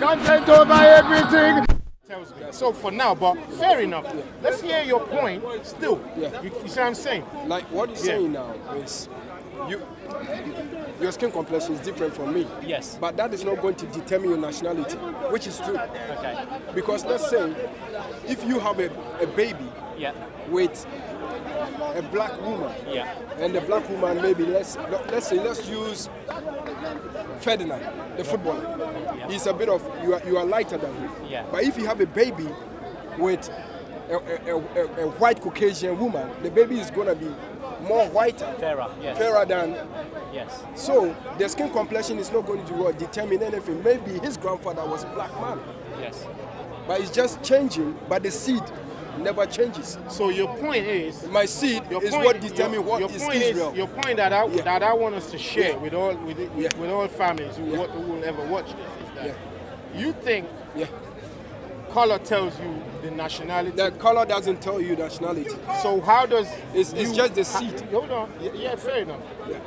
Content over everything. Tells me. So for now, but fair enough. Let's hear your point still. You see what I'm saying? Like what you're saying now is your skin complexion is different from me. Yes. But that is not going to determine your nationality, which is true. Okay. Because let's say if you have a baby with a black woman, and the black woman maybe let's use Ferdinand, the footballer. He's a bit of you are lighter than him. But if you have a baby with a white Caucasian woman, the baby is going to be more whiter, fairer than. Yes. So the skin complexion is not going to determine anything. Maybe his grandfather was a black man. Yes. But it's just changing. But the seed never changes. So your point is my seed is what determines what is Israel. Your point that I want us to share with all families who will ever watch this is that you think color tells you the nationality. The color doesn't tell you nationality. So how does it's just the seed? Hold on. Yeah, fair enough.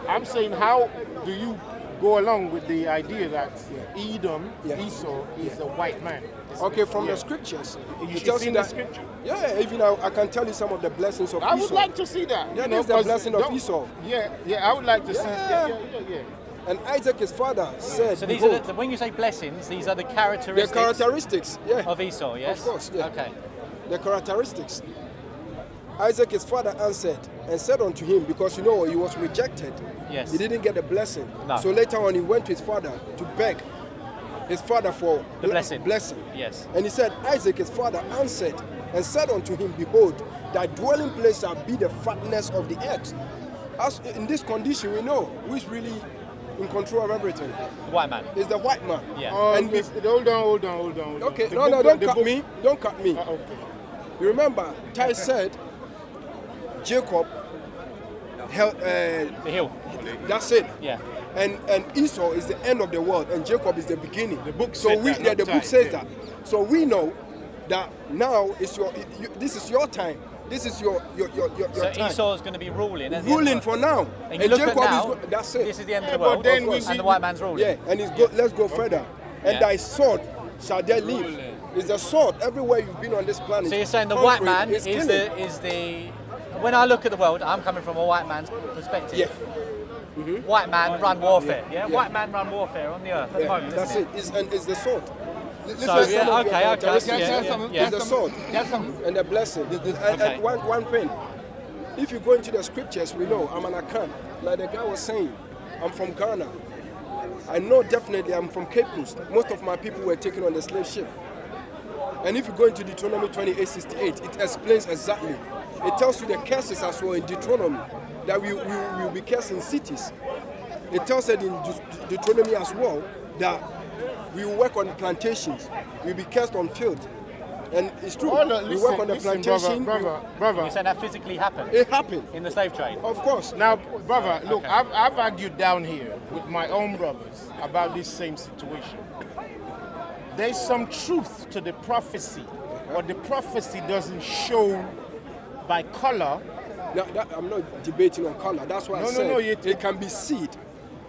I'm saying, how do you go along with the idea that Edom, Esau, is a white man? Okay, from the scriptures. You tells you that. Scripture? Yeah, even I can tell you some of the blessings of Esau. I would like to see that. Yeah, there's the blessing of Esau. Yeah, I would like to see. Yeah. And Isaac, his father, said. So these are when you say blessings, these are the characteristics. The characteristics, of Esau, yes. Of course, Okay. The characteristics. Isaac, his father, answered and said unto him, because he was rejected. Yes. He didn't get the blessing. No. So later on, he went to his father to beg his father for the blessing. Yes. And he said, Isaac, his father, answered and said unto him, behold, thy dwelling place shall be the fatness of the earth. As in this condition, we know who is really in control of everything. The white man. It's the white man. Yeah. And hold on. Okay, don't cut me. Don't cut me. Okay. You remember, Ty said Jacob held the hill. That's it. Yeah. And Esau is the end of the world, and Jacob is the beginning. The book so said that. The book says that. So we know that now is this is your time. This is your so time. Esau is going to be ruling. Ruling for now. And you look Jacob at now, that's it. This is the end of the world, and the white man's ruling. Yeah, and let's go further. And thy sword shall there live. It's a sword everywhere you've been on this planet. So you're saying the white man is the. When I look at the world, I'm coming from a white man's perspective. Yeah. White man run warfare. Yeah? White man run warfare on the earth at the moment. That's it. It's the sword. So okay. It's the sword and the blessing. And one thing, if you go into the scriptures, we know I'm an Akan. Like the guy was saying, I'm from Ghana. I know definitely I'm from Cape Coast. Most of my people were taken on the slave ship. And if you go into Deuteronomy 28:68, it explains exactly. It tells you the curses as well in Deuteronomy, that we will be cursed in cities. It tells it in Deuteronomy as well that we will work on plantations, we will be cursed on field. And it's true. We work on the plantation. Brother. You said that physically happened? It happened. In the slave trade? Of course. Now, brother, look, I've argued down here with my own brothers about this same situation. There's some truth to the prophecy, but the prophecy doesn't show by color. I'm not debating on color. That's why I said it can be seed.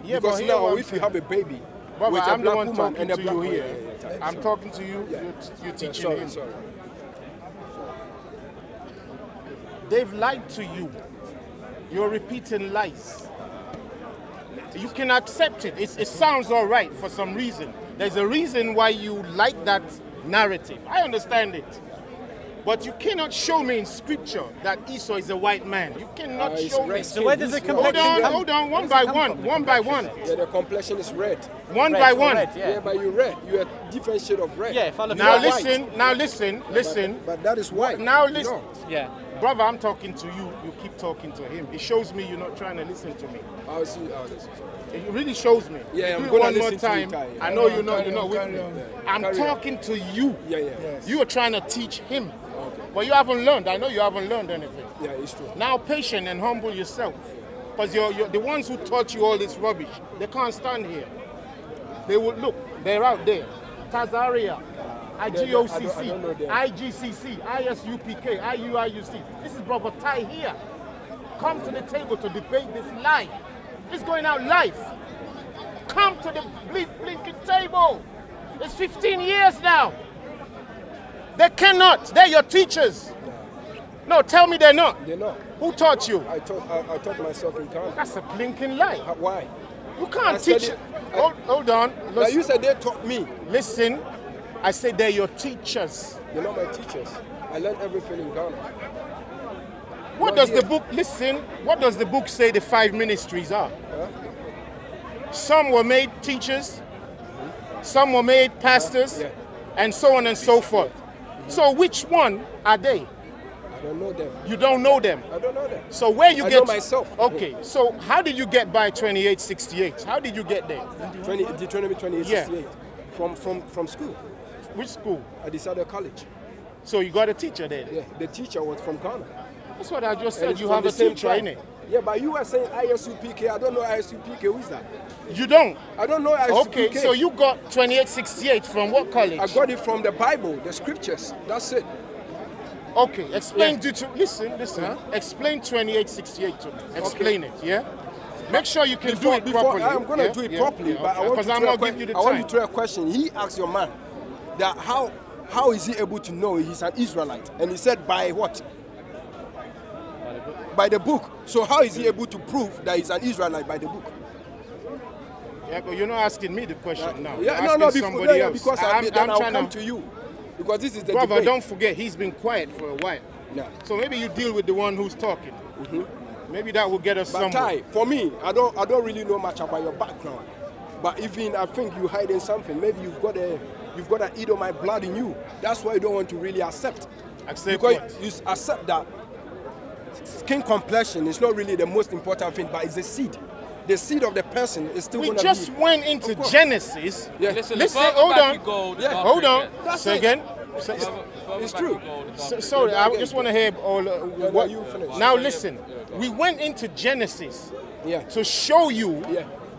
Yeah, because now if you have a baby with a black woman and a black woman here, I'm talking to you. You're teaching him. Sorry. They've lied to you. You're repeating lies. You can accept it. It sounds all right for some reason. There's a reason why you like that narrative. I understand it. But you cannot show me in scripture that Esau is a white man. You cannot show me. So where does the complexion come? Hold on, one by one. Yeah, the complexion is red. One by one. Yeah, but you're red. You're a different shade of red. Yeah, if I look now listen. But that is white. Now listen. No. Yeah. Brother, I'm talking to you. You keep talking to him. It shows me you're not trying to listen to me. I'll see. It really shows me. Yeah, I'm do going it to one more listen time. to you, I know you're not with me. I'm talking to you. Yeah. Yes. You are trying to teach him. Okay. But you haven't learned. I know you haven't learned anything. Yeah, it's true. Now patient and humble yourself. Because you're the ones who taught you all this rubbish. They can't stand here. They will look. They're out there. Tazaria, IGOCC, IGCC, ISUPK, IUIUC. This is Brother Tai here. Come to the table to debate this lie. It's going out live. Come to the blinking table. It's 15 years now. They cannot. They're your teachers. No, tell me they're not. They're not. Who taught you? I taught myself in Ghana. That's a blinking lie. Why? You can't teach. Hold on. Now you said they taught me. Listen, I said they're your teachers. They're not my teachers. I learned everything in Ghana. What does the book, listen, what does the book say the 5 ministries are? Huh? Some were made teachers, some were made pastors, and so on and so forth. So which one are they? I don't know them. You don't know them? I don't know them. So where you I get... know myself. Okay, so how did you get by 2868? How did you get there? Deuteronomy 2868. From school. Which school? I decided college. So you got a teacher there? Yeah, the teacher was from Ghana. That's what I just said. You have a teacher, innit? Yeah, but you were saying ISUPK. I don't know ISUPK. Who is that? You don't? I don't know ISUPK. Okay, so you got 2868 from what college? I got it from the Bible, the scriptures. That's it. Okay, explain listen. Huh? Explain 2868 to me. Explain it, yeah? Make sure you can do it properly. I'm going to do it properly, but I want you to throw a question. He asked your man that how is he able to know he's an Israelite? And he said by what? By the book. So how is he able to prove that he's an Israelite by the book? Yeah, but you're not asking me the question now. Yeah, because I'm trying to you. Because this is the brother, debate. don't forget, he's been quiet for a while. Yeah. So maybe you deal with the one who's talking. Maybe that will get us somewhere. Ty, for me, I don't really know much about your background. But even I think you're hiding something. Maybe you've got an Edomite blood in you. That's why you don't want to really accept. Accept because what? You accept that skin complexion is not really the most important thing, but it's the seed. The seed of the person is still going to be... We just went into Genesis. Yeah. Listen, hold on. Hold on. That's Say again. It's true. Sorry, I just want to hear all... what you finish. Now listen, we went into Genesis to show you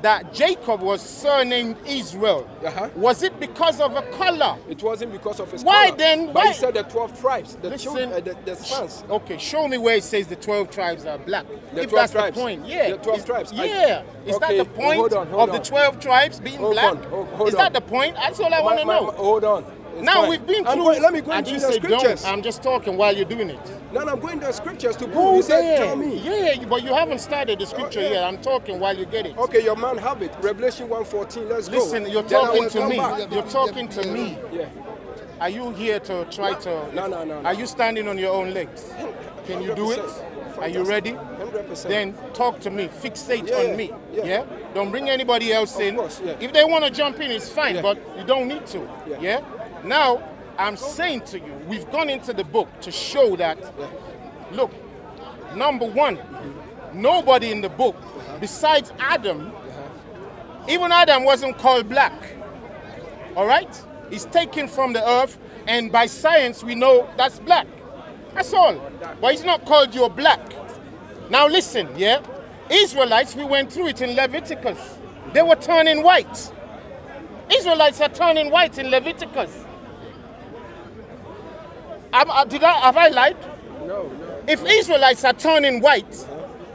that Jacob was surnamed Israel. Was it because of a color? It wasn't because of his color. Why then? But he said the 12 tribes, the sons. Okay, show me where it says the 12 tribes are black. The if 12 that's tribes. The point, yeah. The 12 tribes. Yeah. Is that the point of the 12 tribes being black? Is that the point? That's all I want to know. Hold on. Now we've been through. Let me go into the scriptures. I'm just talking while you're doing it. No, I'm going to the scriptures to prove. You said, tell me. Yeah, but you haven't started the scripture yet. I'm talking while you get it. Okay, your man have it. Revelation 1:14. Let's go. Listen, you're talking to me. You're talking to me. Yeah. Are you here to try to? No. Are you standing on your own legs? Can you do it? Are you ready? 100%. Then talk to me. Fixate on me. Yeah. Don't bring anybody else in. Course, if they want to jump in, it's fine, but you don't need to. Yeah. Now, I'm saying to you, we've gone into the book to show that, look, number one, nobody in the book, besides Adam, even Adam wasn't called black. All right? He's taken from the earth, and by science, we know that's black. That's all. But he's not called you're black. Now listen, Israelites, we went through it in Leviticus. They were turning white. Israelites are turning white in Leviticus. Have I lied? No. If Israelites are turning white,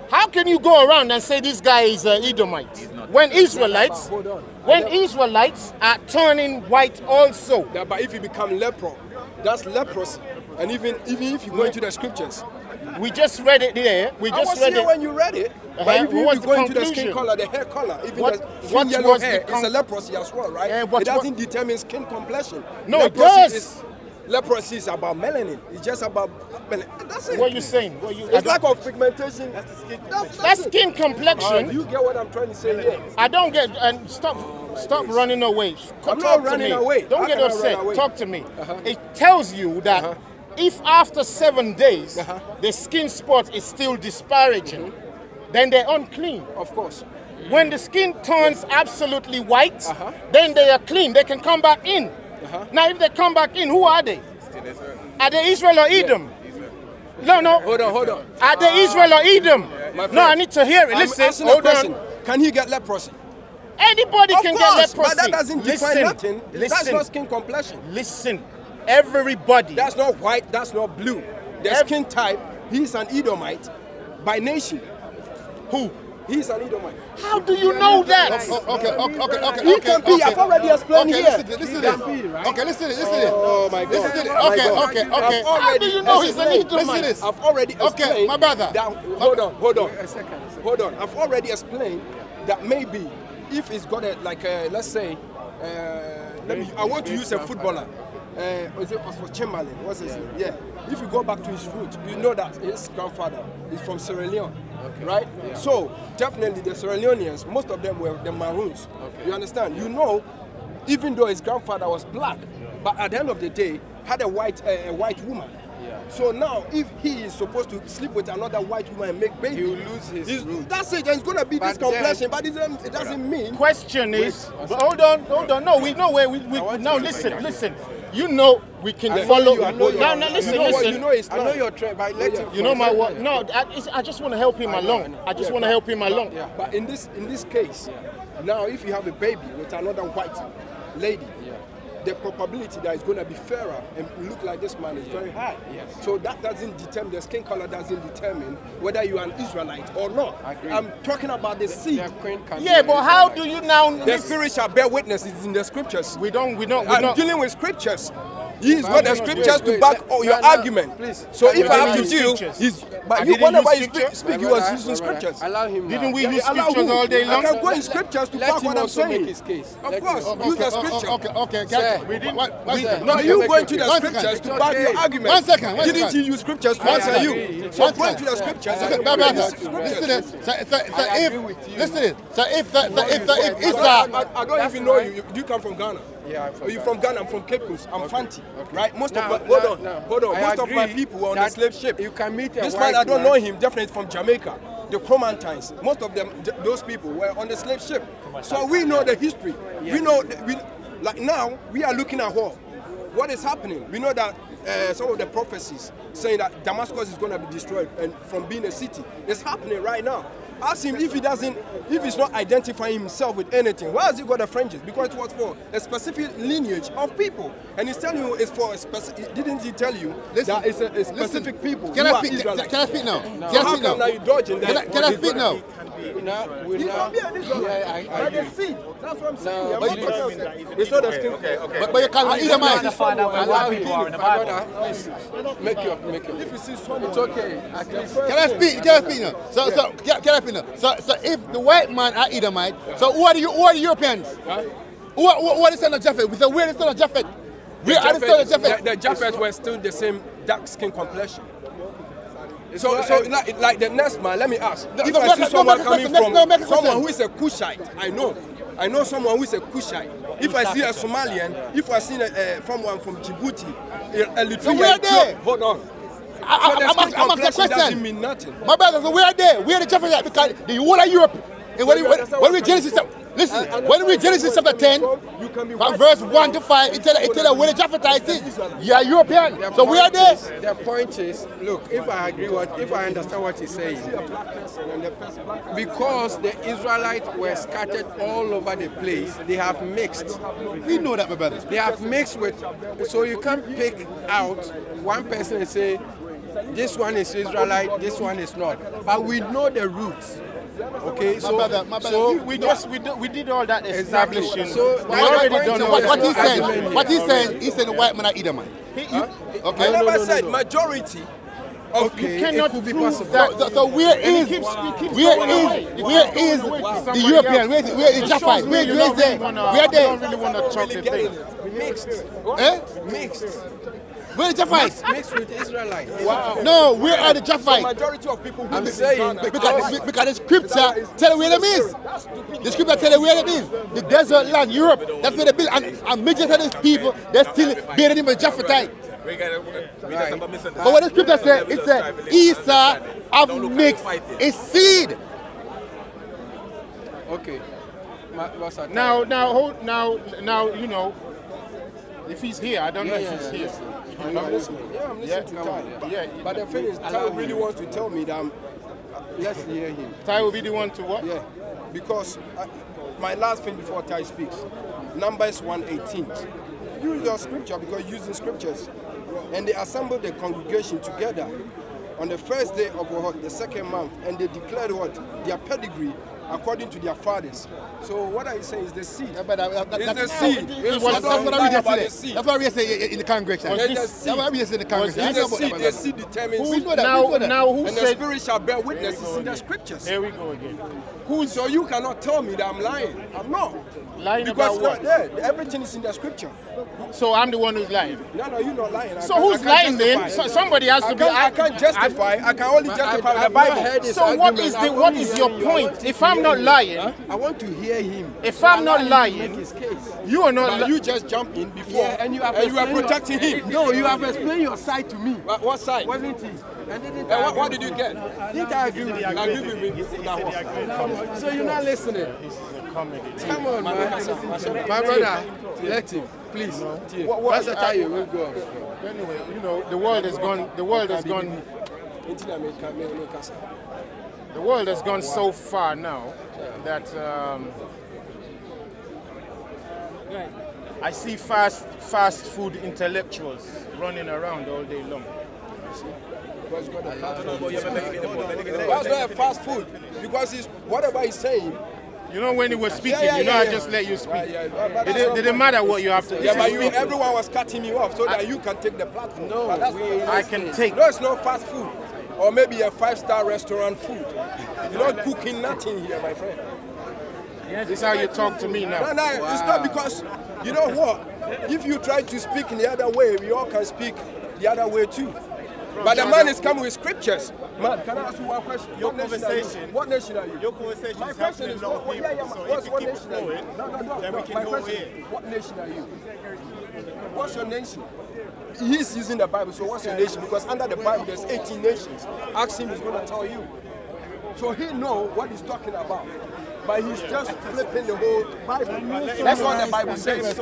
how can you go around and say this guy is an Edomite? When Israelites are turning white also. But if you become leper, that's leprosy. And even if you go into the scriptures. We just read it there. I was here when you read it. But if you go into the skin color, the hair color, even the yellow hair, it's a leprosy as well, right? It doesn't determine skin complexion. No, it does. Leprosy is about melanin. It's just about melanin. That's it. What are you saying? It's lack of pigmentation. That's the skin complexion. That's skin complexion. You get what I'm trying to say here? I don't get. And stop running away. I'm not running away. Don't get upset. Talk to me. It tells you that if after 7 days the skin spot is still disparaging, then they're unclean. Of course. When the skin turns absolutely white, then they are clean. They can come back in. Now, if they come back in, who are they? Are they Israel or Edom? No. Hold on. Are they Israel or Edom? No, I need to hear it. Listen, hold on. Can he get leprosy? Anybody can get leprosy. But that doesn't define nothing. That's not skin complexion. Listen, everybody. That's not white, that's not blue. The skin type, he's an Edomite by nation. Who? He's an Edomite. How do you know that? Okay. He can be. I've already explained here. Listen to this. Okay, listen to this. Oh my God. Okay. How do you know he's an Edomite? Listen to this. I've already explained. Okay, my brother. Hold on. I've already explained that maybe if he's got let's say, I want to use a footballer. Is it for Chamberlain? What's his name? Yeah. If you go back to his root, you know that his grandfather is from Sierra Leone, right? Yeah. So definitely the Sierra Leoneans, most of them were the Maroons. Okay. You understand? You know, even though his grandfather was black, but at the end of the day had a white woman. Yeah. So now, if he is supposed to sleep with another white woman and make baby, he will lose his root. That's it. There's going to be this complexion, but it doesn't mean. Question is, hold on. No, we know where we now listen. You know we can follow. Now listen. I know your trend, but let him. You know my what? No, I just want to help him along. I just want to help him along. Yeah. But in this case, now if you have a baby with another white lady, the probability that it's going to be fairer and look like this man is very high. Yes. So that doesn't determine, the skin color doesn't determine whether you are an Israelite or not. I'm talking about the seed. Yeah, but how do you now? The spirit shall bear witness. It's in the scriptures. We're I'm dealing with scriptures. He's got the scriptures to back your argument. Please. So if I have to deal, whenever you speak, you are using scriptures. Allow him. Didn't we use scriptures all day long? I can go in scriptures to back what I'm saying. Of course, use the scripture. Okay. No, you go into the scriptures to back your argument. 1 second. Didn't you use scriptures to answer you? So go into the scriptures. I don't even know you. You come from Ghana. Yeah, are you from Ghana? I'm from Cape Coast. I'm Fanti, right? Most of most of my people were on the slave ship. You can meet this man. I don't know him. Definitely from Jamaica. The Cromantines. Most of them, those people were on the slave ship. So we know the history. We know. Like now, we are looking at what is happening. We know that some of the prophecies saying that Damascus is going to be destroyed and from being a city, it's happening right now. Ask him if he's not identifying himself with anything. Why has he got the fringes? Because it was for a specific lineage of people. And he's telling you it's for a specific, didn't he tell you that it's a specific people Can I speak now? Now you're dodging that? Can I speak now? That's what I'm saying. It's not a skin. Okay. But you can't either mind. Allow him to in the Bible. Make it. If you see someone, it's okay. Can I speak now? Can I speak now? So if the white man are Edomite, so who are the Europeans? Who are the son of Japhet? We say we're the son of Japhet. We are the son of Japhet. The Japhet were still the same dark skin complexion. So like the next man, let me ask. If I see someone coming from someone who is a Cushite, I know someone who is a Cushite. If I see a Somalian, if I see someone from Djibouti, Eritrea, hold on. I'm asking a question. Doesn't mean nothing. My brother, so where are they? Where are the Japhet? Because the whole of Europe. And when we Genesis, listen, when we Genesis chapter 10, from verse 1 to 5, it tell where the Japhetite is. You are European. So where are they? The point is, look, if I understand what he's saying, because the Israelites were scattered all over the place, they have mixed. We know that, my brothers. They have mixed with, so you can't pick out one person and say, this one is Israelite, this one is not. But we know the roots. Okay, so my brother, so we did all that establishing. Exactly. So we already done all that. What he's saying, he's saying the white man are Edomite. Okay, I never said majority. You cannot could be prove possible. that. So where is the European? Where is Japhite? Where is there? Where they? I don't really want to talk the thing. Mixed. Mixed. Where is Japhites? Mixed with Israelites. Wow. No, where are the Japhites? Majority of people who I'm saying because the scripture tell where them is. The scripture tell where them is. The desert land, Europe. That's where they build. And majority of these people, they're still bearing them with Japhite. Right. But what the scripture says, it says Esau have mixed his seed. Okay. Now, you know, if he's here, I don't know if he's here. I'm listening. Yeah, I'm listening to Ty. Yeah. But the thing is, Ty really wants to tell me that let's hear him. Ty will be the one to what? Yeah. Because my last thing before Ty speaks, Numbers 1:18. Use your scripture because you're using scriptures. And they assembled the congregation together on the first day of what, the second month, and they declared what? Their pedigree according to their fathers. So what I say is the seed. Yeah, but it's the seed. That's what we just say. That's what we say in the congregation. That's what we say in the congregation. The seed determines. Who know that? Now who and said? The Spirit shall bear witnesses in the scriptures. Here we go again. So you cannot tell me that I'm lying. I'm not. Lying because about what? There, everything is in the scripture. So I'm the one who's lying. No, you're not lying. So who's lying then? So somebody has to be. I can't justify. I can only justify the Bible. So what is your point? If I'm not lying, I want to hear him. If I'm not lying, you are not. You just jumped in before, and you are protecting him. No, you have explained your side to me. What side? Wasn't it? What did you get? Didn't I agree with you? I agree with you. So you're not listening. Come on, man. My brother, let him, please. That's the time you will go. Anyway, you know, the world has gone. The world has gone. The world has gone so far now that I see fast food intellectuals running around all day long. That's not a fast food because it's whatever he's saying. You know, when he was speaking, I just let you speak. It didn't matter what you have to. Yeah, but everyone was cutting me off so that you can take the platform. No, I can take. No, it's not fast food, or maybe a 5-star restaurant food. You're not cooking nothing here, my friend. This is how you talk to me now. No, it's not because you know what? If you try to speak in the other way, we all can speak the other way too. But the man is coming with scriptures. Man, can I ask you one question? What nation are you? Your conversation my is question helping is a lot of people. So if you keep nation are you? flowing, then we can go here. What nation are you? What's your nation? He's using the Bible, so what's your nation? Because under the Bible, there's 18 nations. Ask him, he's going to tell you. So he knows what he's talking about. But he's just flipping the whole Bible. That's what the Bible says.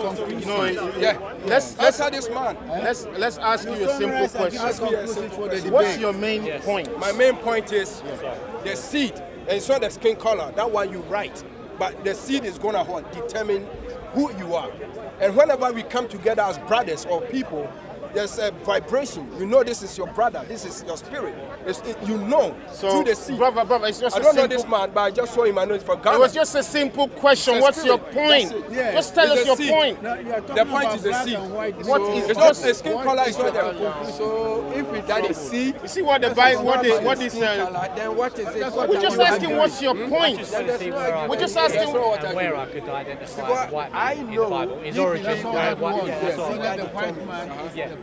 Let's answer this man. Let's ask you a simple question. What's your main point? My main point is the seed, and it's not the skin color. That one you write, but the seed is gonna determine who you are. And whenever we come together as brothers or people, there's a vibration. You know this is your brother. This is your spirit. You know through the seed. Brother, it's just I don't know this man, but I just saw him. I know it's for Ghana. It was just a simple question. What's your point? Just tell us your point. The point is the seed. What is it's not the skin color? It's not the. So if we that is seed, you see what the Bible, what is then what is it? We're just asking what's your point. We're just asking where I could identify white man in the Bible. His origin, where white man.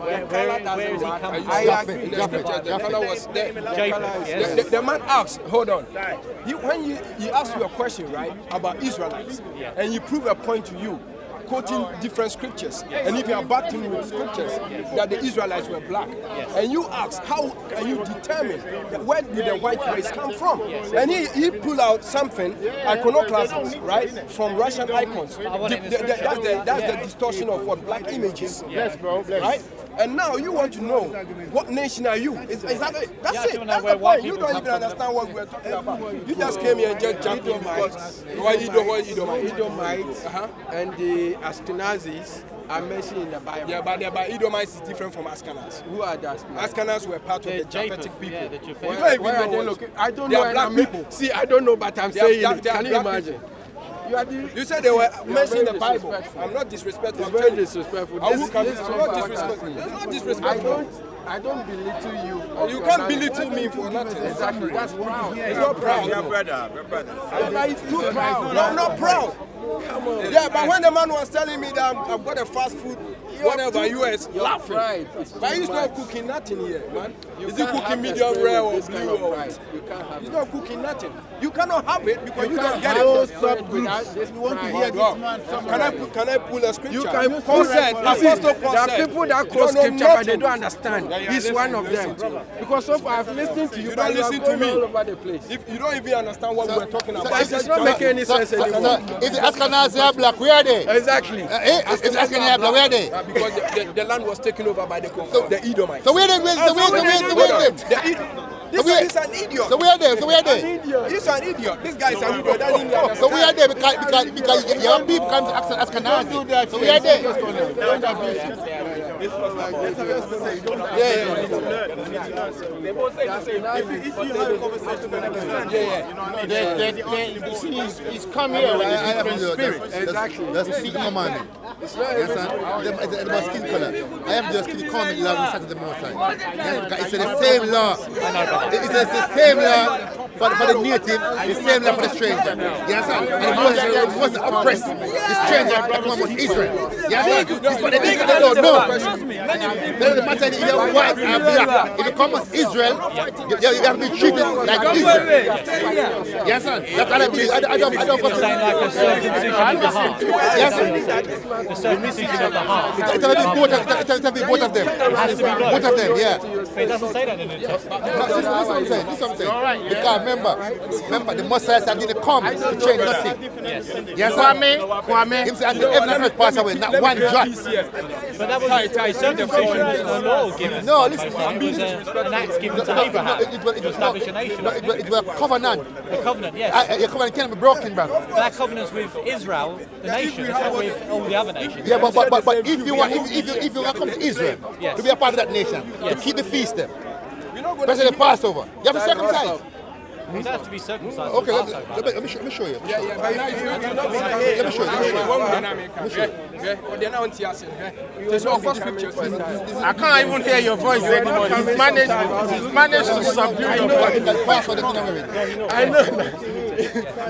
Where is he coming from? I agree. The color was there. The man asks, hold on. When he asks you a question, right, about Israelites, and you prove a point to you, quoting different scriptures, and if you are backing with scriptures that the Israelites were black, and you ask, how can you determine where did the white race come from? And he pulled out something, iconoclasm, right, from Russian icons. That's the distortion of what black images. Yes, bro. Right? And now you want to know what nation are you? That's it. That's the point. You don't even understand what we're talking about. You just came here and just jumped in because Edomites and the Ashkenazis are mentioned in the Bible. Yeah, but Edomites is different from Ashkenaz. Who are the Ashkenaz? Ashkenaz were part of the Japhetic people. Where are they located? I don't know. Black people. See, I don't know, but I'm saying it. Can you imagine? You said they were mentioned in the Bible. I'm not disrespectful. It's very disrespectful. I'm not disrespectful. It's not disrespectful. I don't belittle you. You can't belittle me for nothing. Exactly. That's proud. It's not proud. Your brother. It's too proud. No, I'm not proud. Come on. Yeah, but when the man was telling me that I've got a fast food, whatever, you were laughing. Right. But he's not cooking nothing here, man. Is he cooking medium rare or blue or what? You can't have it. He's not cooking nothing. You cannot have it because you don't get it. You want to hear this man? Can I pull a scripture? You can Apostle Paul there are said, people that quote scripture but they don't understand. He's one of them. Because so far I've listened to you, but you are going all over the place. If you don't even understand what we're talking about, it's not making any sense anymore. If the Ashkenazi are black, where are they? Exactly. If the Ashkenazi are black, where are they? Because the land was taken over by the Edomites. So where are they? This is an idiot. So where are they? He's an idiot. This guy is an idiot. So where are they? Because your people come to Ashkenazi. So where are they? They both say the same. If you have a conversation with them, he's come here with a different spirit. Exactly. That's the commandment. It's about skin color. I have the skin comment law we started the most time. It's the same law. It's the same law for the native, the same law for the stranger. You understand? And the most oppressed, the stranger that come from Israel. You understand? This is what they don't know. The matter is you're white and black. If you come from Israel, you have to be treated like Israel. You understand? That's what I believe. I don't The circumcision of the heart. It will be both of them. Both of them, yeah. But it doesn't say that in the New Testament. This is what I'm saying. Because remember, the Messiah said didn't come to change nothing. Yes, Kwame. Him said until heaven and earth pass away, not one jot. But that was circumcision was a law given. No, listen. It was an act given to Abraham to establish a nation. It was a covenant. A covenant, yes. Your covenant can't be broken, brother. That covenant's with Israel, the nation, it's not with all the other nations. Yeah, but if you want to come to Israel to be a part of that nation, to keep the feast them, especially the Passover, you have to circumcise. You don't have to be circumcised. Okay, let me show you. Let me show you. I can't even hear your voice anymore. He's managed to subdue your voice. I know.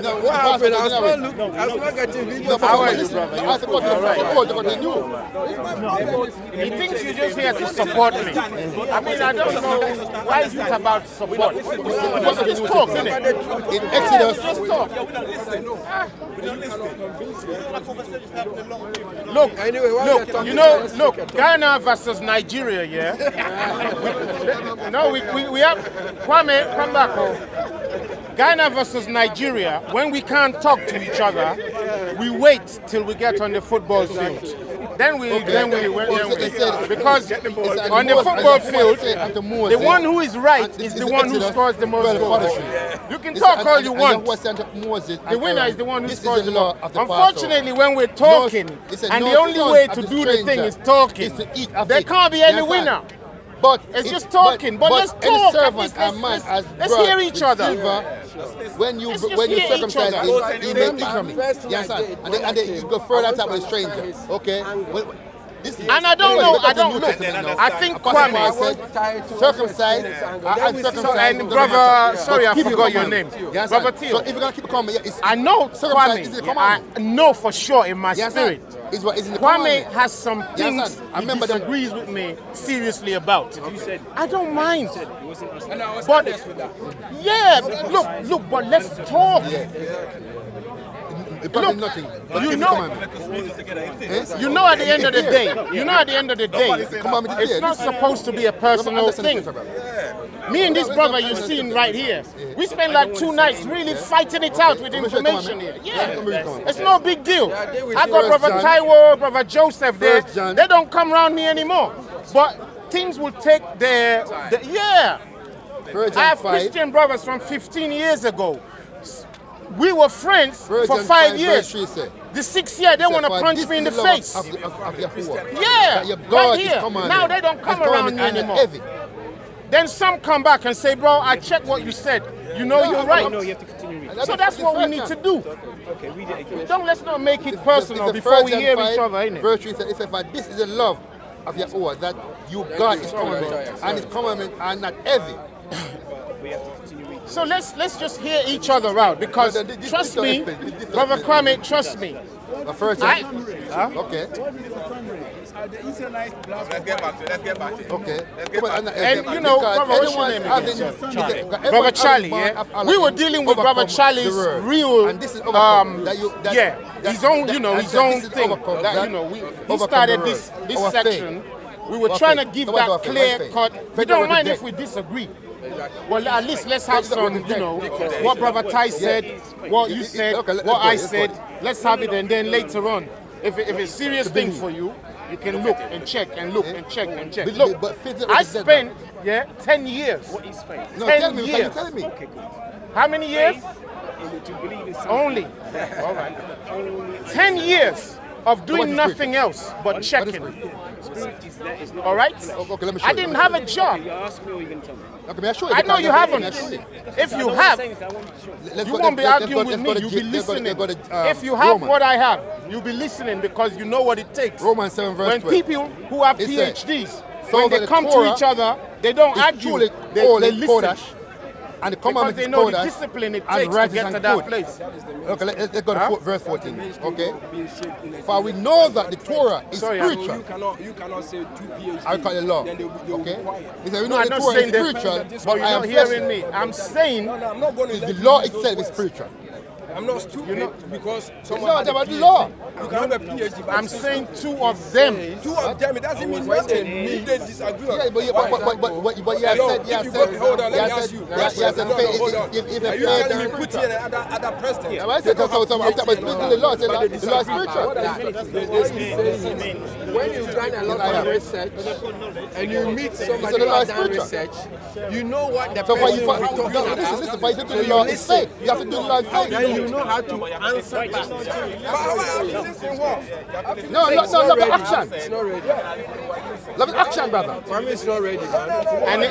No, what happened? I was not getting video. How are you, brother? He thinks you're just here to support me. I mean, I don't know. Why is it about support? Just talk, isn't it? In Exodus. Just talk. Look, Ghana versus Nigeria, yeah? No, we have... Kwame, come back home. Ghana versus Nigeria, when we can't talk to each other, we wait till we get on the football field. Then because on the football field, the one who is right is the one who scores the most goals. You can talk all you want. The winner is the one who scores the most. Unfortunately, when we're talking, and the only way to do the thing is talking, there can't be any winner. But it's just talking. But let's talk. Let's hear each other. When you circumcise, he makes it from me. And then you go further time with a stranger. Okay. And I don't know. I think Kwame said circumcised and brother. Sorry, I forgot your name. Brother Theo. So if you're gonna keep coming, I know Kwame. I know for sure in my spirit. Kwame has some things he disagrees with me seriously about. I don't mind. But yeah, look, but let's talk. Look, nothing. You know at the end of the day, it's not supposed to be a personal thing. Me and this brother you've seen right here, we spent like 2 nights really fighting it out with information here. Yeah, it's no big deal. I got brother Taiwo, brother Joseph there. They don't come around me anymore. But things will take their yeah. I have Christian brothers from 15 years ago. We were friends for 5 years. The 6th year, they want to punch me in the face. Yeah, right here. Now they don't come around me anymore. Then some come back and say, bro, I checked what you said. You know you're right. So that's what we need to do. Let's not make it personal before we hear each other, innit? Verse 3 says, this is the love of Yahuwah, that you guard his commandment, and his commandments are not heavy. So let's just hear each other out, because trust me, Brother Kwame, trust me. Okay. Let's get back to it. Okay. And you know, Brother, what's your name again? Brother Charlie, yeah? We were dealing with Brother Charlie's real, his own thing. He started this section. We were trying to give that clear cut. We don't mind if we disagree. Well, at least let's have some, what Brother Ty said, what you said, what I said. Let's have it, and then later on, if it's a serious thing for you, you can look and check and look and check and check. Look, I spent 10 years. What is faith? 10 years. Tell me. How many years? Only. All right. 10 years of doing nothing else but checking. All right? Okay, let me show I didn't have a job. You ask me or you can tell me? Okay, I know you haven't. If you have, you won't be arguing with me. You'll be listening. If you have what I have, you'll be listening because you know what it takes. Romans 7 verse 12. When people who have PhDs, when they come to each other, they don't argue. They listen. And the because they know the discipline it takes to get to that place. Okay, let's go to verse 14. Okay. For we know that the Torah is spiritual. You cannot say 2 PhDs. I call it law. Okay. He said, we know I'm the not Torah is saying spiritual, but but you're I am not hearing me. I'm saying I'm not going to the law itself is spiritual. I'm not stupid because It's someone not has a about the PhD. law. You can have a PhD, but I'm saying 2 of them. 2 of them. It doesn't mean nothing. If they disagree, Yeah, but you have said, hold on, let me ask you. Hold on. if Are you telling me put in other president? Yeah, I said, so I'm talking about the law. The law is spiritual. When you've done a lot of research and you meet somebody who has done research, you know what the person is talking about. Listen, if I do the law, it's fake. You have to do the law, it's fake. Then you know how to answer back. No, love action. It's not ready. Love action, brother. Kwame is not ready, man.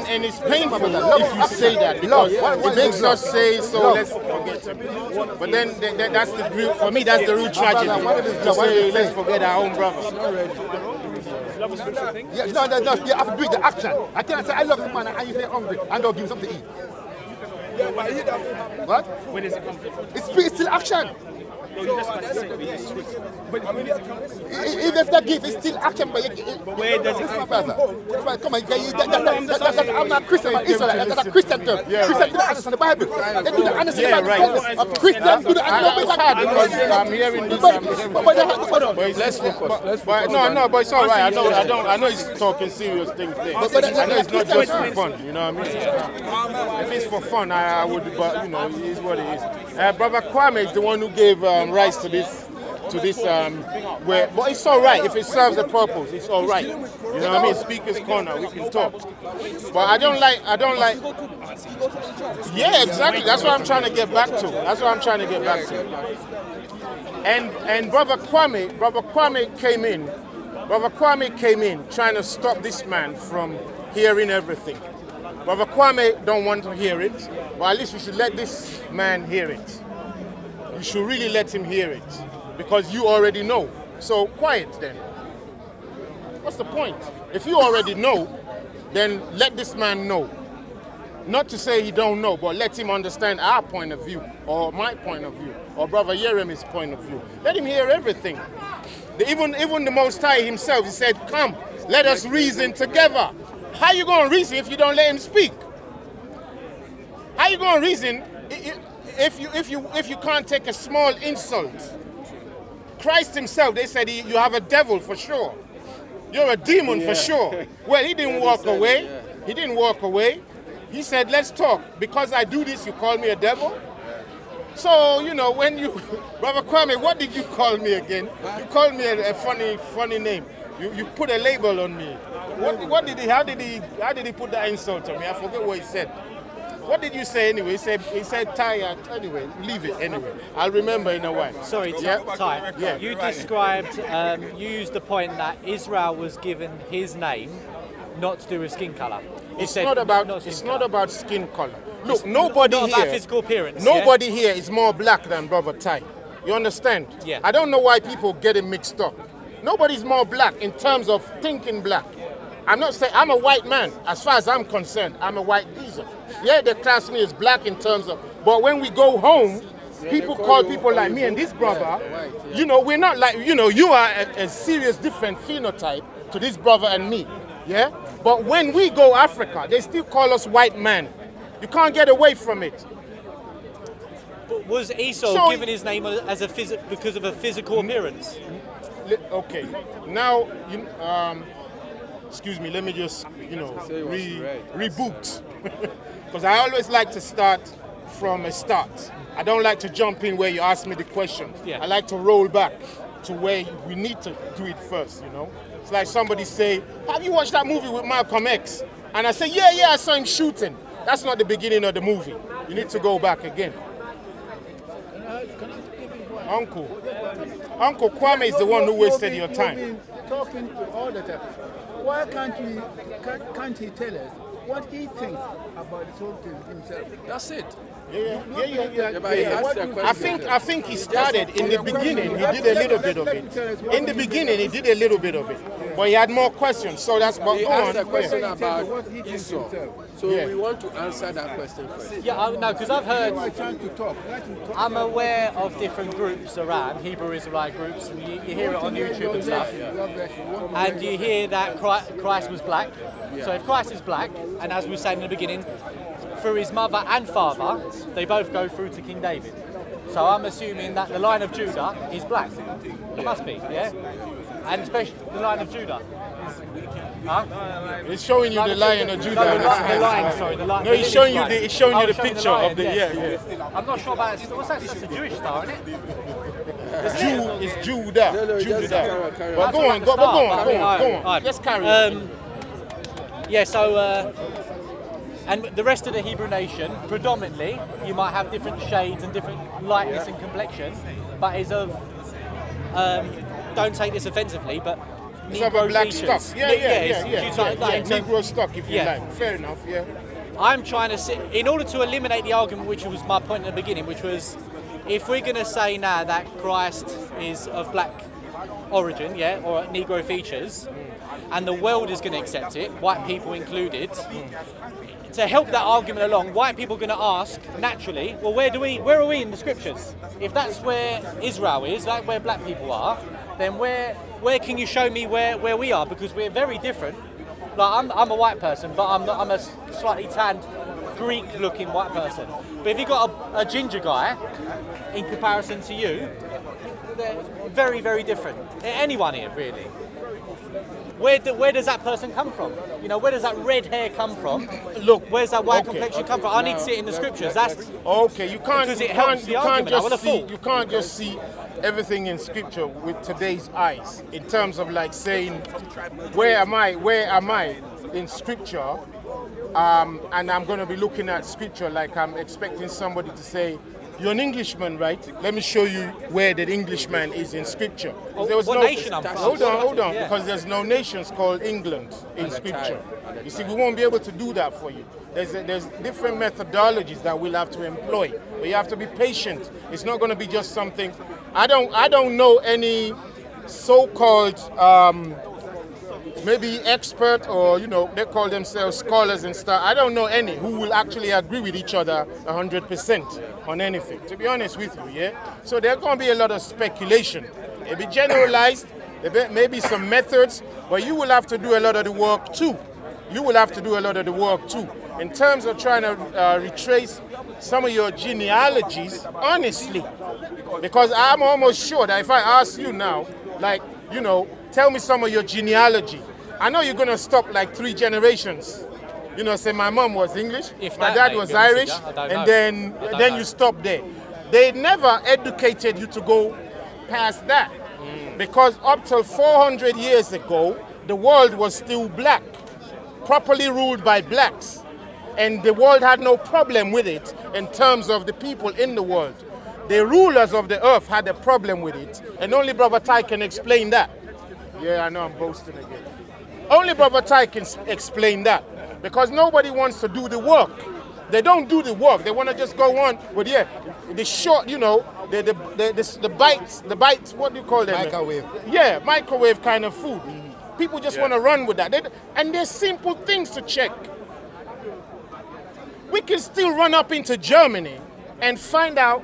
And it's painful if you say that because it makes us say, so let's forget it. But then that's the real, for me, that's the real tragedy. To say, let's forget our own brother. Yeah, no, you have to do the action. I can't say I love the man and you say hungry and don't give him something to eat. What? When does it come from? It's still action. No, you just participate, but you switch. But Even if that gift is still action, but where does it come from? Come on, I'm not Christian, but Israelite. That's a Christian term. Christian do understand the Bible. They do not understand the Bible. Christians do not understand the Bible. I'm hearing this. Let's focus. No, but it's all right. I know he's talking serious things there. I know it's not just for fun. You know what I mean? If it's for fun, I would. But you know, it is what it is. Brother Kwame is the one who gave rise to this. But it's all right if it serves a purpose. It's all right. You know what I mean? Speaker's corner, we can talk. But I don't like. Yeah, exactly. That's what I'm trying to get back to. And Brother Kwame came in trying to stop this man from hearing everything. Brother Kwame don't want to hear it, but at least we should let this man hear it. You should really let him hear it. Because you already know. So quiet then. What's the point? If you already know, then let this man know. Not to say he don't know, but let him understand our point of view, or my point of view, or Brother Yeremy's point of view. Let him hear everything. Even the Most High himself, he said, come, let us reason together. How you going to reason if you don't let him speak? How you going to reason if you can't take a small insult? Christ himself, they said you have a devil for sure. You're a demon for sure. Well, he didn't walk away. He didn't walk away. He said, let's talk. Because I do this, you call me a devil? So, you know, when you... Brother Kwame, what did you call me again? You called me a funny name. You put a label on me. What did he... How did he put that insult on me? I forget what he said. What did you say anyway? He said tired. Anyway, leave it anyway. I'll remember in a while. Sorry, Ty. Yeah. You described, you used the point that Israel was given his name not to do with skin colour. It's not about skin colour. Look, nobody not here. About physical appearance. Nobody here is more black than Brother Ty. You understand? Yeah. I don't know why people get it mixed up. Nobody's more black in terms of thinking black. I'm not saying I'm a white man. As far as I'm concerned, I'm a white geezer. Yeah, they class me as black in terms of, but when we go home, people call people like me and this brother, you know, we're not like, you know, you are a serious different phenotype to this brother and me, yeah? But when we go Africa, they still call us white man. You can't get away from it. But was Esau given his name as because of a physical appearance? Okay, now, excuse me, let me just, you know, reboot. Because I always like to start from a start. I don't like to jump in where you ask me the question. Yeah. I like to roll back to where we need to do it first, you know. It's like somebody say, have you watched that movie with Malcolm X? And I say, yeah, I saw him shooting. That's not the beginning of the movie. You need to go back again. Uncle Kwame is the one who wasted your time. Talking to all the time. Why can't he tell us what he thinks about this whole thing himself? That's it. I think he started in the beginning. He did a little bit of it. In the beginning, he did a little bit of it, but he had more questions. So that's what. He asked a question about Esau. So we want to answer that question first. Yeah, no, because I've heard. I'm aware of different groups around Hebrew Israelite groups. And you hear it on YouTube and stuff, and you hear that Christ was black. So if Christ is black, and as we were saying in the beginning, through his mother and father, they both go through to King David. So I'm assuming that the line of Judah is black. It must be, yeah? And especially the line of Judah. It's showing you the Lion of Judah. No, the line, sorry. The line, no, it's showing you the picture of the, yeah. I'm not sure about it. What's that? That's a Jewish star, isn't it? It's Judah. No, Judah. But go on. Let's carry on. Yeah, so... and the rest of the Hebrew nation, predominantly, you might have different shades and different lightness and complexion, but is of, don't take this offensively, but Negro black features. stock. Yeah. Negro stock, if you like. Fair enough, yeah. I'm trying to in order to eliminate the argument, which was my point at the beginning, which was, if we're going to say now that Christ is of black origin, yeah, or Negro features, and the world is going to accept it, white people included, to help that argument along, white people are going to ask, naturally, well, where are we in the scriptures? If that's where Israel is, like where black people are, then where can you show me where we are? Because we're very different. Like I'm a white person, but I'm a slightly tanned, Greek-looking white person. But if you've got a ginger guy, in comparison to you, they're very, very different. Anyone here, really. Where does that person come from? You know, where does that red hair come from? Look, where's that white complexion come from? I need to see it in the scriptures. That's okay. You can't just see everything in scripture with today's eyes. In terms of like saying, where am I in scripture? And I'm going to be looking at scripture like I'm expecting somebody to say, you're an Englishman, right? Let me show you where the Englishman is in scripture. There was what nation I'm from? Hold on, because there's no nations called England in scripture. You see, we won't be able to do that for you. There's different methodologies that we'll have to employ, but you have to be patient. It's not going to be just something. I don't know any so-called maybe expert, or they call themselves scholars and stuff. I don't know any who will actually agree with each other 100% on anything, to be honest with you, yeah? So there's going to be a lot of speculation. It'll be generalized, maybe some methods, but you will have to do a lot of the work too. In terms of trying to retrace some of your genealogies, honestly, because I'm almost sure that if I ask you now, tell me some of your genealogy, I know you're going to stop like 3 generations. Say my mom was English, my dad was Irish, and then you stop there. They never educated you to go past that. Because up till 400 years ago, the world was still black, properly ruled by blacks. And the world had no problem with it in terms of the people in the world. The rulers of the earth had a problem with it, and only Brother Ty can explain that. Yeah, I know I'm boasting again. Only Brother Ty can explain that, because nobody wants to do the work. They don't do the work. They want to just go on with, the short, the bites, what do you call them? Microwave. Yeah, microwave kind of food. People just want to run with that. And there's simple things to check. We can still run up into Germany and find out,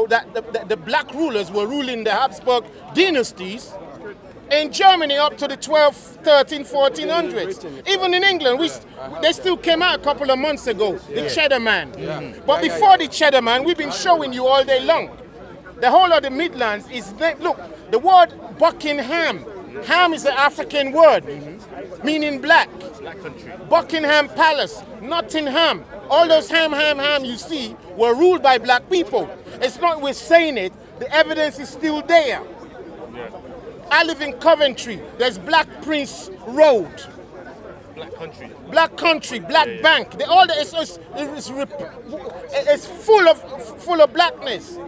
that the black rulers were ruling the Habsburg dynasties in Germany up to the 12, 13, 1400s. Even in England, they still came out a couple of months ago, the Cheddar Man. But before the Cheddar Man, we've been showing you all day long. The whole of the Midlands is, look, the word Buckingham. Ham is an African word, meaning black. Buckingham Palace, Nottingham. All those ham you see were ruled by black people. It's not we're saying it, the evidence is still there. I live in Coventry. There's Black Prince Road. Black Country, Black Bank. It's full of blackness.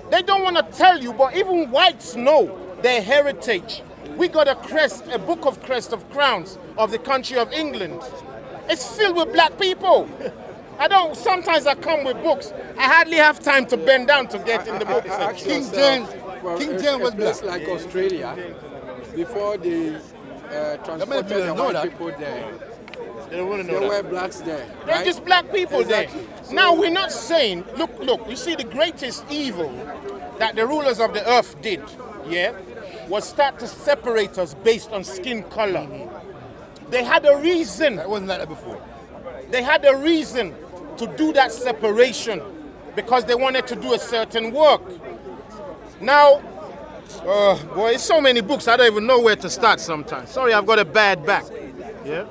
They don't want to tell you, but even whites know their heritage. We got a crest, a book of crest of crowns of the country of England. It's filled with black people. Sometimes I come with books. I hardly have time to bend down to get in the book section. King James was black. Like Australia, before they transported the white people there, there were blacks there. They're right? just black people exactly. there. So now we're not saying, look, you see the greatest evil that the rulers of the earth did, yeah, was start to separate us based on skin color. They had a reason. That wasn't like that before. They had a reason to do that separation because they wanted to do a certain work. Now, boy, it's so many books, I don't even know where to start sometimes. Sorry, I've got a bad back. Yeah?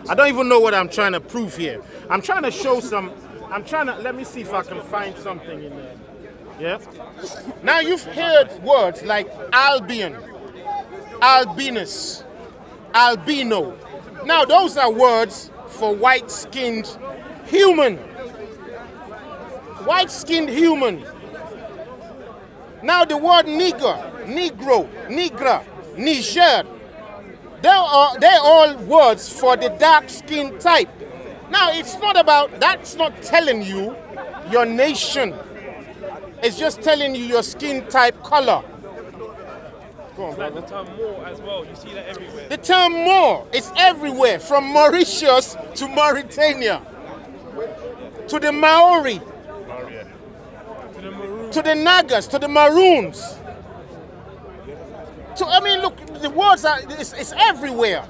I don't even know what I'm trying to prove here. I'm trying to show let me see if I can find something in there. Yeah? Now you've heard words like Albion, Albinus, Albino. Now those are words for white-skinned human. White-skinned human. Now the word nigger, negro, nigra, Niger, they're all words for the dark skin type. Now it's not about, that's not telling you your nation. It's just telling you your skin type color. Go on, like the term Moor as well, you see that everywhere. The term Moor is everywhere, from Mauritius to Mauritania, to the Maori, to the Nagas, to the Maroons. I mean, look, the words are, it's everywhere.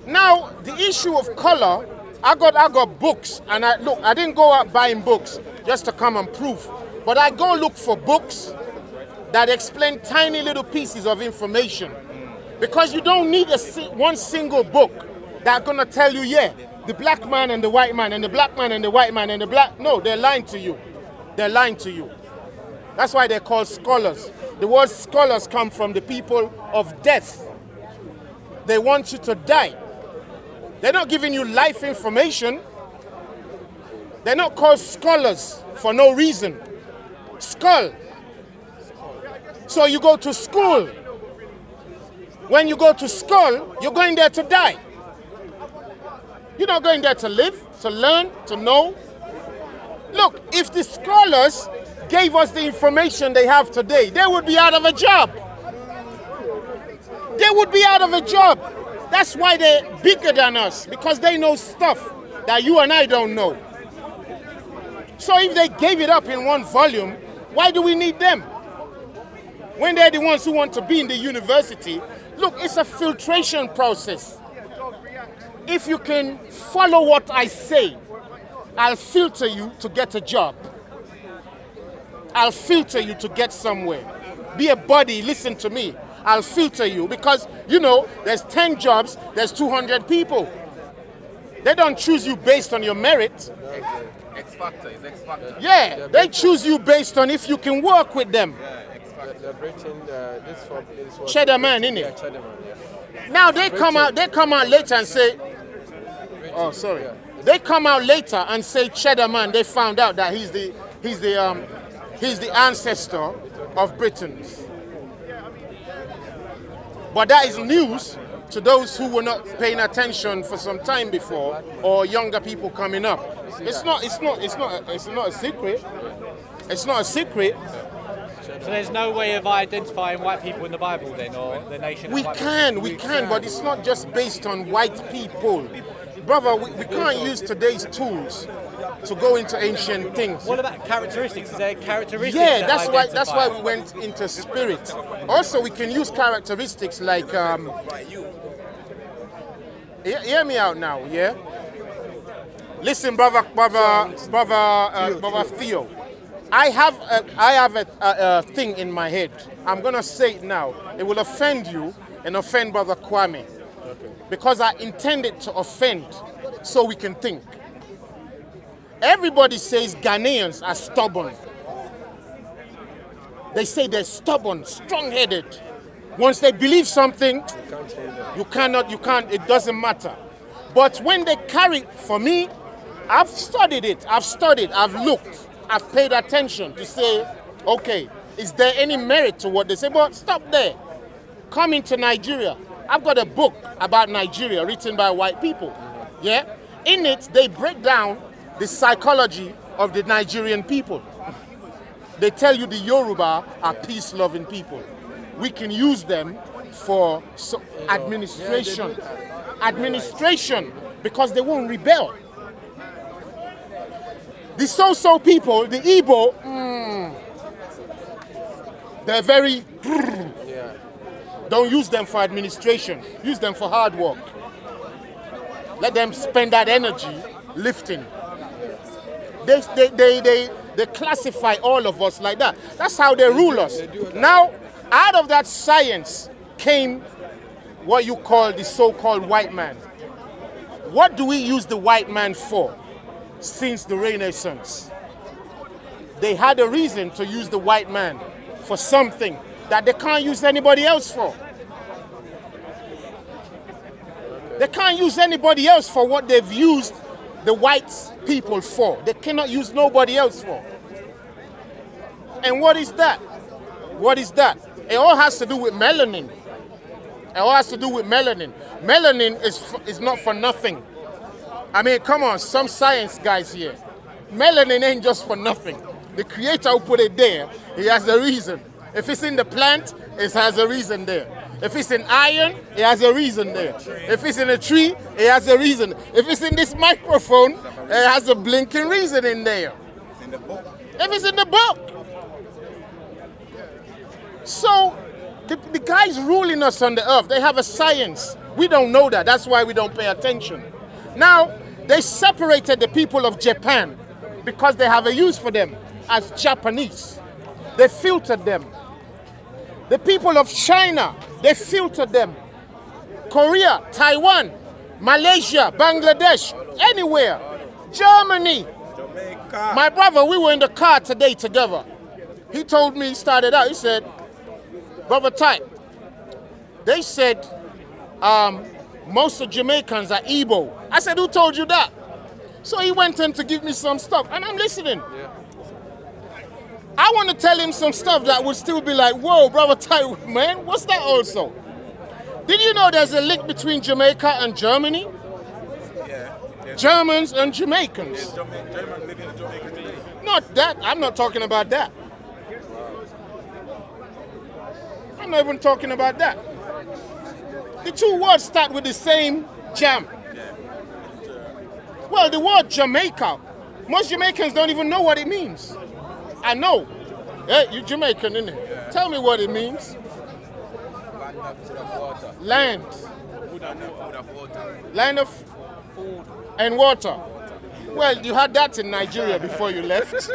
Now, the issue of color, I got books, and I didn't go out buying books just to come and prove, but I go look for books that explain tiny little pieces of information. Because you don't need one single book that's gonna tell you, yeah, the black man and the white man, and the black man and the white man, and the black, no, they're lying to you. They're lying to you. That's why they're called scholars. The word scholars come from the people of death. They want you to die. They're not giving you life information. They're not called scholars for no reason. Skull. So you go to school. When you go to school, you're going there to die. You're not going there to live, to learn, to know. Look, if the scholars gave us the information they have today, they would be out of a job. They would be out of a job. That's why they're bigger than us, because they know stuff that you and I don't know. So if they gave it up in one volume, why do we need them? When they're the ones who want to be in the university, look, it's a filtration process. If you can follow what I say, I'll filter you to get a job. I'll filter you to get somewhere. Be a buddy, listen to me. I'll filter you because, you know, there's 10 jobs, there's 200 people. They don't choose you based on your merit. X factor is X factor. Yeah, they choose you based on if you can work with them. They're Britain, this was Cheddar man, innit? Yeah, Cheddar man, yeah. Now they come out later and say, oh sorry. They come out later and say Cheddar man, they found out that he's the ancestor of Britons. But that is news to those who were not paying attention for some time before, or younger people coming up. It's not a secret. It's not a secret. So there's no way of identifying white people in the Bible then, or the nation? We can, but it's not just based on white people. Brother, we can't use today's tools to go into ancient things. What about characteristics? Is there characteristics? Yeah, that's why we went into spirit. Also, we can use characteristics like, hear me out now, yeah? Listen, brother Theo. I have a thing in my head. I'm gonna say it now. It will offend you and offend Brother Kwame. Okay. Because I intended to offend so we can think. Everybody says Ghanaians are stubborn. They say they're stubborn, strong-headed. Once they believe something, you can't, it doesn't matter. But when they carry, for me, I've studied it, I've looked, I've paid attention to say, okay, is there any merit to what they say? But stop there. Come into Nigeria. I've got a book about Nigeria written by white people. Yeah? In it, they break down the psychology of the Nigerian people. They tell you the Yoruba are peace-loving people. We can use them for administration. Administration, because they won't rebel. The so-so people, the Igbo, they're very... Don't use them for administration. Use them for hard work. Let them spend that energy lifting. They classify all of us like that. That's how they rule us. Now, out of that science came what you call the so-called white man. What do we use the white man for since the Renaissance? They had a reason to use the white man for something that they can't use anybody else for. They can't use anybody else for what they've used the white people for. They cannot use nobody else for. And what is that? What is that? It all has to do with melanin. It all has to do with melanin. Melanin is not for nothing. I mean, come on, some science guys here. Melanin ain't just for nothing. The creator who put it there, he has a reason. If it's in the plant, it has a reason there. If it's in iron, it has a reason there. If it's in a tree, it has a reason. If it's in this microphone, it has a blinking reason in there. It's in the book. If it's in the book. So, the guys ruling us on the earth, they have a science. We don't know that. That's why we don't pay attention. Now, they separated the people of Japan because they have a use for them as Japanese. They filtered them. The people of China, they filtered them. Korea, Taiwan, Malaysia, Bangladesh, anywhere. Germany. Jamaica. My brother, we were in the car today together. He told me, he started out, he said, Brother Type, they said most of Jamaicans are Igbo. I said, who told you that? So he went in to give me some stuff, and I'm listening. Yeah. I want to tell him some stuff that would still be like, whoa, Brother Type, man, what's that also? Did you know there's a link between Jamaica and Germany? Yeah. Germans and Jamaicans. Yes, German living in Jamaica today. Not that, I'm not talking about that. I'm not even talking about that. The two words start with the same jam. Well, the word Jamaica, most Jamaicans don't even know what it means. I know. Hey, you Jamaican, innit? Yeah. Tell me what it means. Land. Land of food and water. Well, you had that in Nigeria before you left.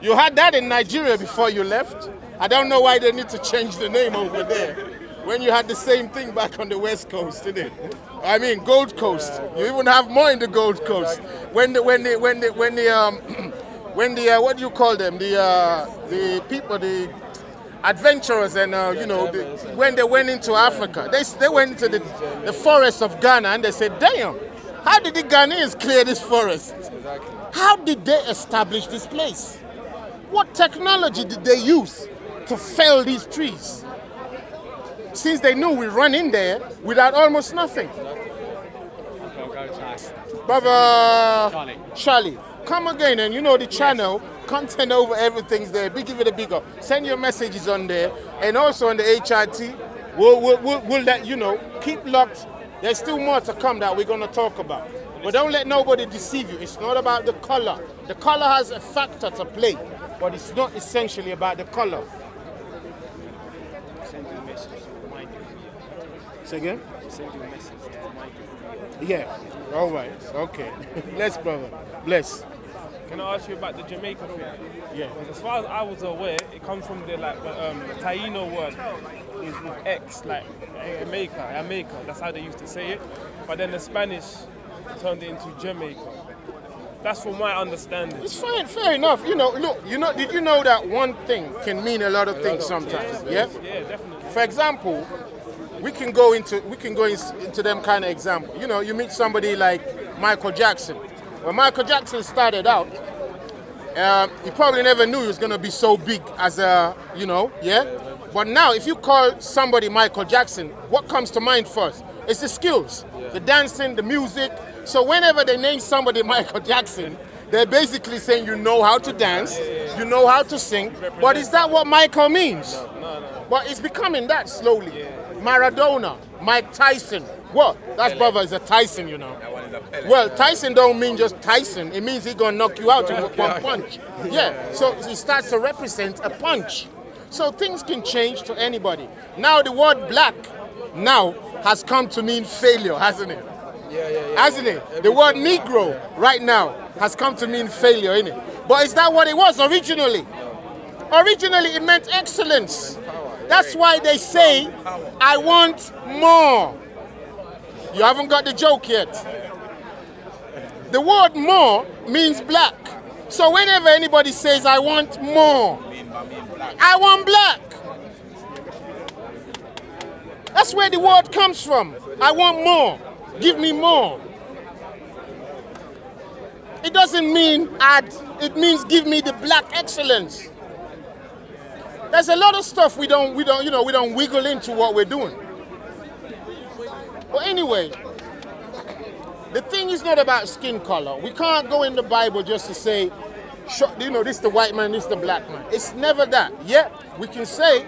You had that in Nigeria before you left. I don't know why they need to change the name over there when you had the same thing back on the West Coast, didn't it? I mean, Gold Coast. You even have more in the Gold Coast. When the what do you call them? The people, the adventurers, and you know, when they went into Africa, they went into the forests of Ghana, and they said, "Damn, how did the Ghanaians clear this forest? How did they establish this place? What technology did they use to fell these trees? Since they knew we run in there without almost nothing." Brother Charlie, come again, and you know the channel, content over everything's there. Give it a big up. Send your messages on there, and also on the HRT. We'll let you know. Keep locked. There's still more to come that we're going to talk about. But don't let nobody deceive you. It's not about the color. The color has a factor to play, but it's not essentially about the color. Send you a message to remind you. Say again? Send you a message to remind you. Yeah. All right. Okay. Bless, brother. Bless. Can I ask you about the Jamaica thing? Yeah. As far as I was aware, it comes from the Taino word is with X, like Jamaica. That's how they used to say it. But then the Spanish turned it into Jamaica. That's from my understanding. It's fine, fair enough. You know, look, did you know that one thing can mean a lot of things sometimes? Yeah? Yeah, definitely. For example, we can go into them kind of example. You know, you meet somebody like Michael Jackson. When Michael Jackson started out, He probably never knew he was going to be so big as a, you know, yeah? But now, if you call somebody Michael Jackson, what comes to mind first? It's the skills, the dancing, the music. So whenever they name somebody Michael Jackson, they're basically saying you know how to dance, you know how to sing. But is that what Michael means? No. But it's becoming that slowly. Maradona, Mike Tyson. What? That brother is a Tyson, you know. Well, Tyson don't mean just Tyson. It means he's going to knock you out with one punch. Yeah, so he starts to represent a punch. So things can change to anybody. Now the word black now has come to mean failure, hasn't it? Hasn't it? The word Negro right now has come to mean failure, isn't it? But is that what it was originally? Originally it meant excellence. That's why they say, I want more. You haven't got the joke yet. The word more means black. So whenever anybody says, I want more, I want black. That's where the word comes from. I want more. Give me more. It doesn't mean add. It means give me the black excellence. There's a lot of stuff we don't wiggle into what we're doing. But anyway, the thing is not about skin color. We can't go in the Bible just to say, you know, this is the white man, this is the black man. It's never that. Yet we can say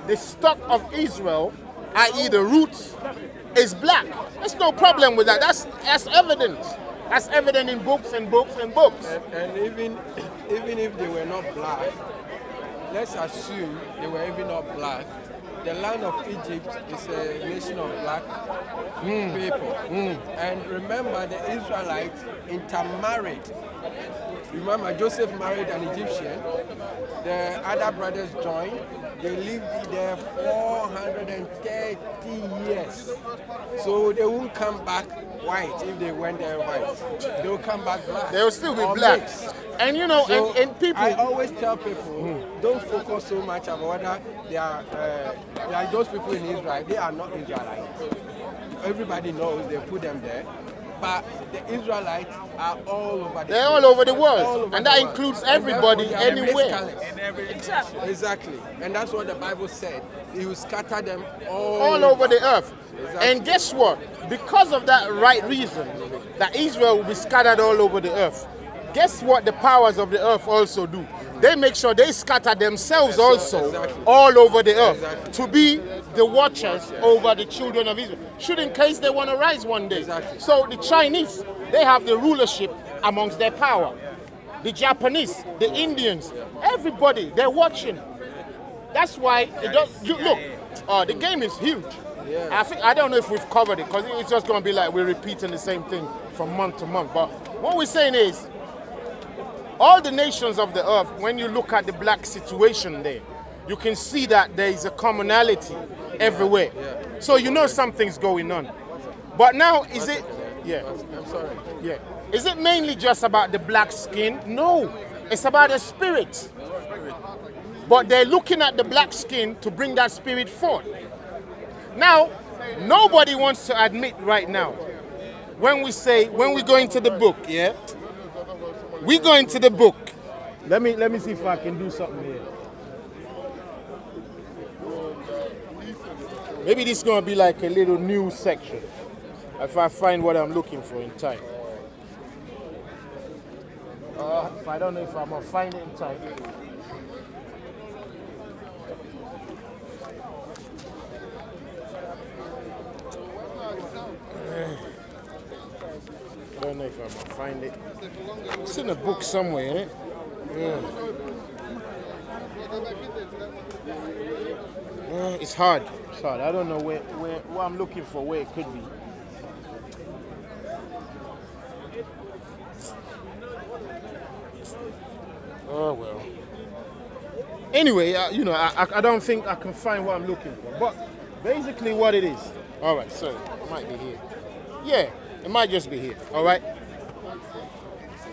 the stock of Israel, i.e. the roots, is black. There's no problem with that. That's evidence. That's evident in books and books and books. And even if they were not black, let's assume they were even not black, the land of Egypt is a nation of black people. And remember, the Israelites intermarried. Remember, Joseph married an Egyptian. The other brothers joined. They lived there 430 years. So they won't come back white if they went there white. They will come back black. They will still be black. Mixed. And you know, so and people... I always tell people, don't focus so much about whether they are like those people in Israel. They are not Israelites. Everybody knows they put them there. But the Israelites are all over the They're all over the world. And that includes everybody, anywhere. Exactly. And that's what the Bible said. He will scatter them all over the earth. Exactly. And guess what? Because of that right reason, that Israel will be scattered all over the earth, guess what the powers of the earth also do? They make sure they scatter themselves also all over the earth to be the watchers over the children of Israel, should in case they want to rise one day. So the Chinese, they have the rulership amongst their power. The Japanese, the Indians, everybody, they're watching. That's why it does. Look, the game is huge. I don't know if we've covered it because it's just going to be like we're repeating the same thing from month to month. But what we're saying is, all the nations of the earth, when you look at the black situation there, you can see that there is a commonality everywhere. So you know something's going on. But now, is it... Yeah. I'm sorry. Yeah. Is it mainly just about the black skin? No. It's about the spirit. But they're looking at the black skin to bring that spirit forth. Now, nobody wants to admit right now, when we go into the book, yeah? We go into the book. Let me see if I can do something here. Maybe this is going to be like a little news section, if I find what I'm looking for in time. If I don't know if I'm going to find it in time. I don't know if I'm going to find it. It's in a book somewhere, eh? It's hard. It's hard. I don't know what I'm looking for, where it could be. Oh, well. Anyway, you know, I don't think I can find what I'm looking for. But basically what it is. All right, so it might be here. Yeah, it might just be here. All right.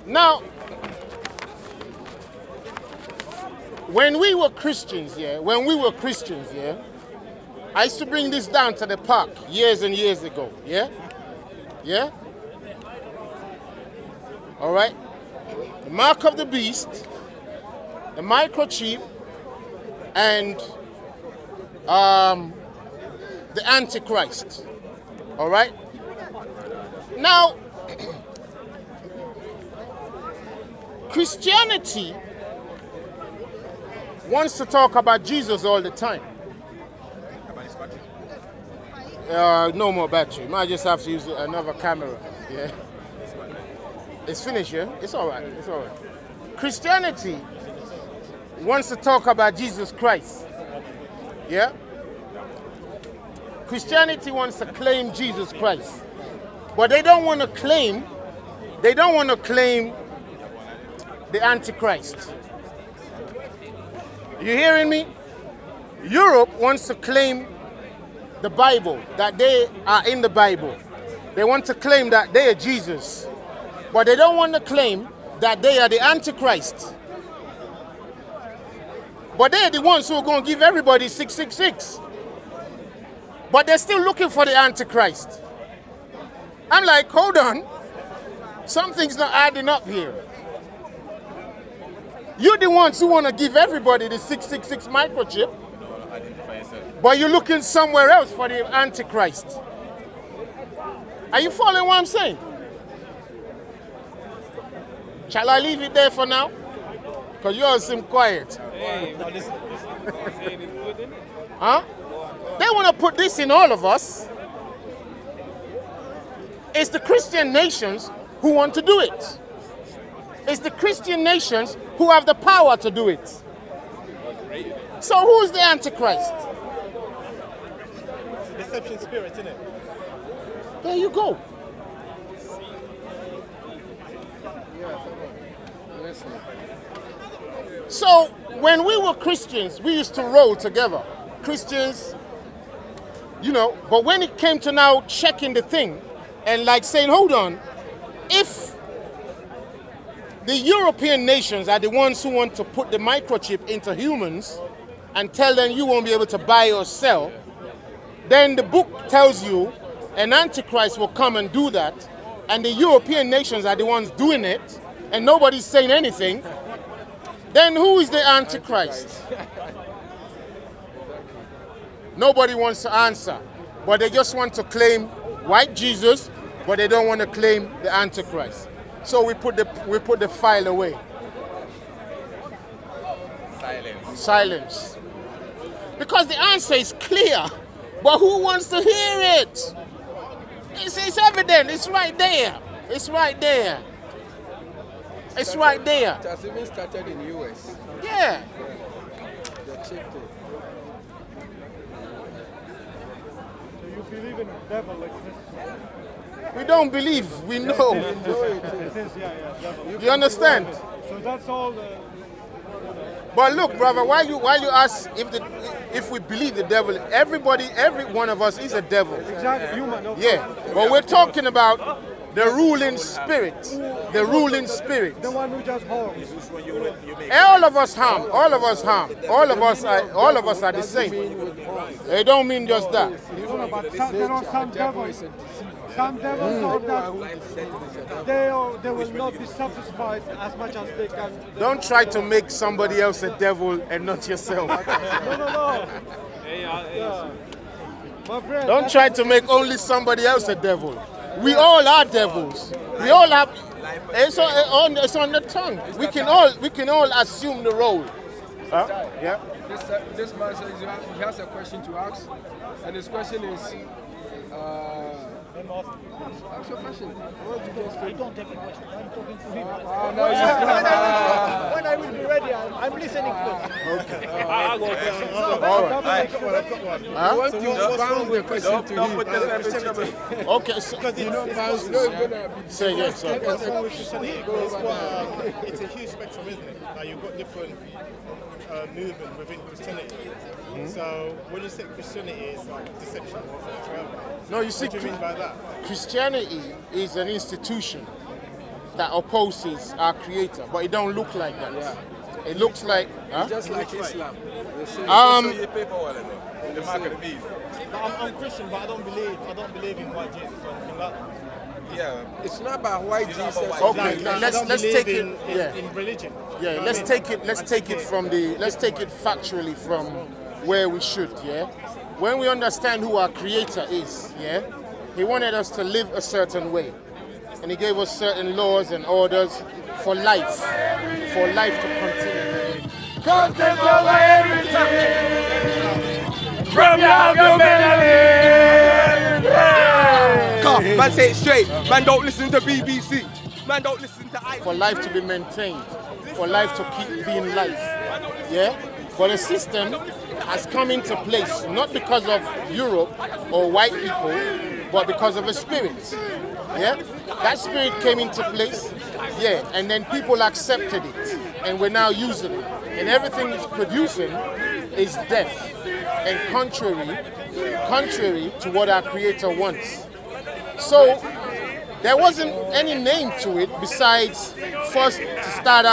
Now, when we were Christians, I used to bring this down to the park years and years ago, yeah? All right? the mark of the beast, the microchip, and the Antichrist. All right? Now, Christianity wants to talk about Jesus all the time. No more battery. Might just have to use another camera. Yeah. It's finished, yeah? It's all right. It's all right. Christianity wants to talk about Jesus Christ. Yeah? Christianity wants to claim Jesus Christ. But they don't want to claim the Antichrist. You hearing me? Europe wants to claim the Bible, that they are in the Bible. They want to claim that they are Jesus. But they don't want to claim that they are the Antichrist. But they're the ones who are going to give everybody 666. But they're still looking for the Antichrist. I'm like, hold on. Something's not adding up here. You're the ones who want to give everybody the 666 microchip. But you're looking somewhere else for the Antichrist. Are you following what I'm saying? Shall I leave it there for now? Because you all seem quiet. Hey, huh? They want to put this in all of us. It's the Christian nations who want to do it. It's the Christian nations who have the power to do it. So who's the Antichrist? Deception spirit, isn't it? There you go. So when we were Christians, we used to roll together. Christians, you know, but when it came to now checking the thing and like saying, hold on, if the European nations are the ones who want to put the microchip into humans and tell them you won't be able to buy or sell, then the book tells you an Antichrist will come and do that, and the European nations are the ones doing it, and nobody's saying anything, then who is the Antichrist? Nobody wants to answer, but they just want to claim white Jesus, but they don't want to claim the Antichrist. So we put the file away. Silence. Silence. Because the answer is clear, but who wants to hear it? It's evident. It's right there. It's right there. It's right there. It has even started in the US. Yeah. They checked it. So you believe in the devil like this? We don't believe. We know. It is, devil. You understand? So that's all the... But look, brother, why you ask if we believe the devil? Every one of us is a devil. Exactly, human. Yeah, but we're talking about the ruling spirit. The ruling spirit. The one who just harms. All of us harm. All of us harm. All of us are the same. They don't mean just that. There are some devils. Some devils are that they will not be satisfied as much as they can. Don't try to make somebody else a devil and not yourself. No. My friend, don't try to make only somebody else a devil. We all are devils. We all have. It's on the tongue. We can all assume the role. Yeah. This man says he has a question to ask, and his question is. Ask your question. I don't have a question. I'm talking to him. When I will be ready, I'm listening first. Okay. I'll go first. All right. I've got one. I want to bound the question to him. Okay. So, say yes. It's a huge spectrum, isn't it? Like you've got different movements within Christianity. So when you say Christianity, it's like deception. No, you see, what do you mean by that? Christianity is an institution that opposes our Creator, but it don't look like that. Yeah. It looks like just like Islam. The mark of the beast. I'm Christian, but I don't believe in white Jesus or anything like that. Yeah. It's not about why Jesus. Okay, let's take it. In religion. Yeah, let's take it factually from where we should, yeah? When we understand who our creator is, yeah? He wanted us to live a certain way. And he gave us certain laws and orders for life to continue. Can't take over everything from your melody. Man, say it straight. Man, don't listen to BBC. Man, don't listen to I. For life to be maintained, for life to keep being life, yeah? But the system has come into place not because of Europe or white people, but because of a spirit, yeah? That spirit came into place, yeah, and then people accepted it, and we're now using it. And everything it's producing is death, and contrary to what our Creator wants. So there wasn't any name to it besides first to start out